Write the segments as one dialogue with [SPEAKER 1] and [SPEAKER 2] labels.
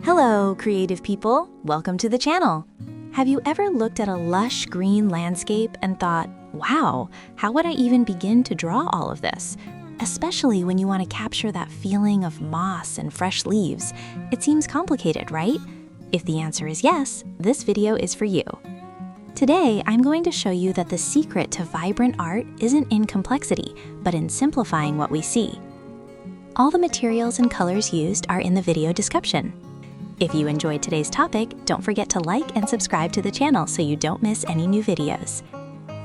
[SPEAKER 1] Hello, creative people! Welcome to the channel! Have you ever looked at a lush green landscape and thought, wow, how would I even begin to draw all of this? Especially when you want to capture that feeling of moss and fresh leaves. It seems complicated, right? If the answer is yes, this video is for you. Today, I'm going to show you that the secret to vibrant art isn't in complexity, but in simplifying what we see. All the materials and colors used are in the video description. If you enjoyed today's topic, don't forget to like and subscribe to the channel so you don't miss any new videos.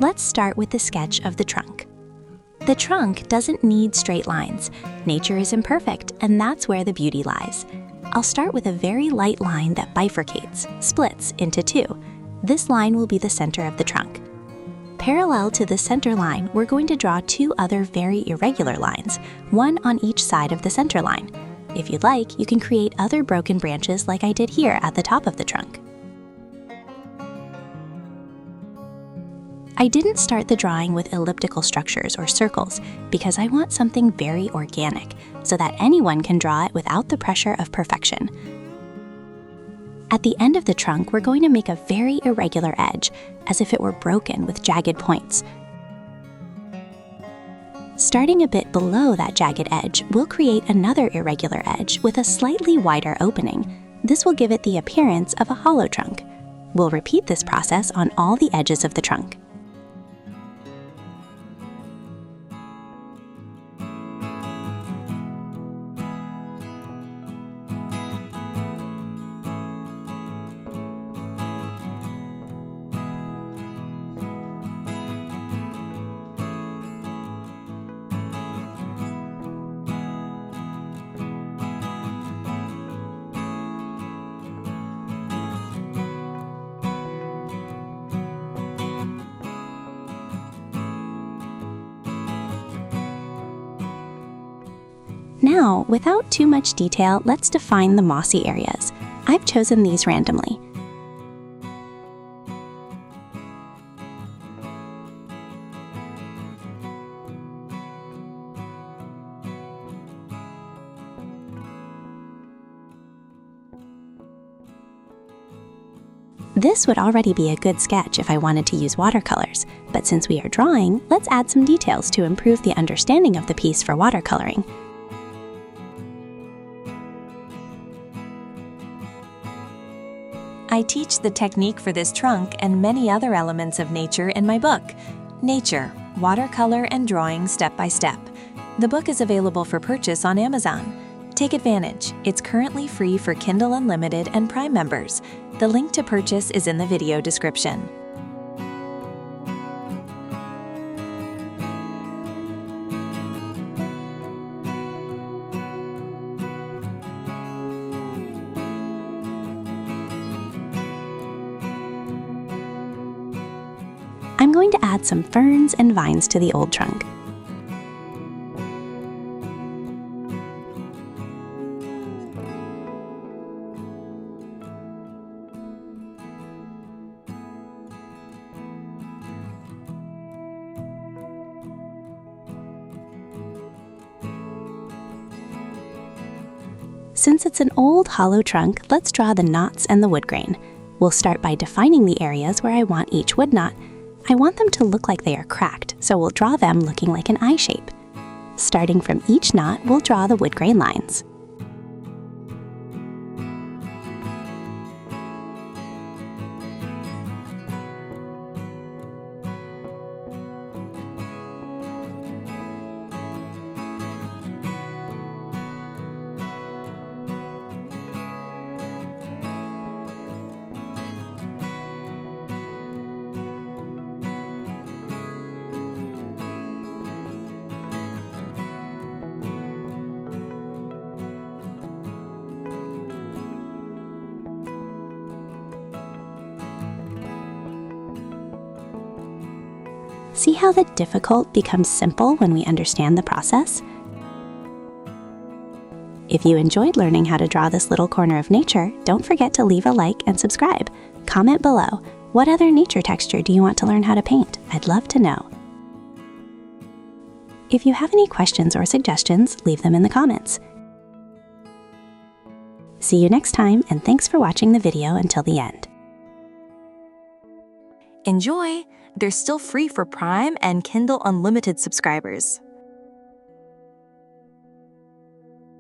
[SPEAKER 1] Let's start with the sketch of the trunk. The trunk doesn't need straight lines. Nature is imperfect, and that's where the beauty lies. I'll start with a very light line that bifurcates, splits into two. This line will be the center of the trunk. Parallel to the center line, we're going to draw two other very irregular lines, one on each side of the center line. If you'd like, you can create other broken branches like I did here at the top of the trunk. I didn't start the drawing with elliptical structures or circles because I want something very organic so that anyone can draw it without the pressure of perfection. At the end of the trunk, we're going to make a very irregular edge, as if it were broken with jagged points. Starting a bit below that jagged edge, we'll create another irregular edge with a slightly wider opening. This will give it the appearance of a hollow trunk. We'll repeat this process on all the edges of the trunk. Now, without too much detail, let's define the mossy areas. I've chosen these randomly. This would already be a good sketch if I wanted to use watercolors, but since we are drawing, let's add some details to improve the understanding of the piece for watercoloring. I teach the technique for this trunk and many other elements of nature in my book, Nature, Watercolor and Drawing Step by Step. The book is available for purchase on Amazon. Take advantage. It's currently free for Kindle Unlimited and Prime members. The link to purchase is in the video description. I'm going to add some ferns and vines to the old trunk. Since it's an old hollow trunk, let's draw the knots and the wood grain. We'll start by defining the areas where I want each wood knot. I want them to look like they are cracked, so we'll draw them looking like an eye shape. Starting from each knot, we'll draw the wood grain lines. See how the difficult becomes simple when we understand the process? If you enjoyed learning how to draw this little corner of nature, don't forget to leave a like and subscribe. Comment below, what other nature texture do you want to learn how to paint? I'd love to know. If you have any questions or suggestions, leave them in the comments. See you next time, and thanks for watching the video until the end. Enjoy! They're still free for Prime and Kindle Unlimited subscribers.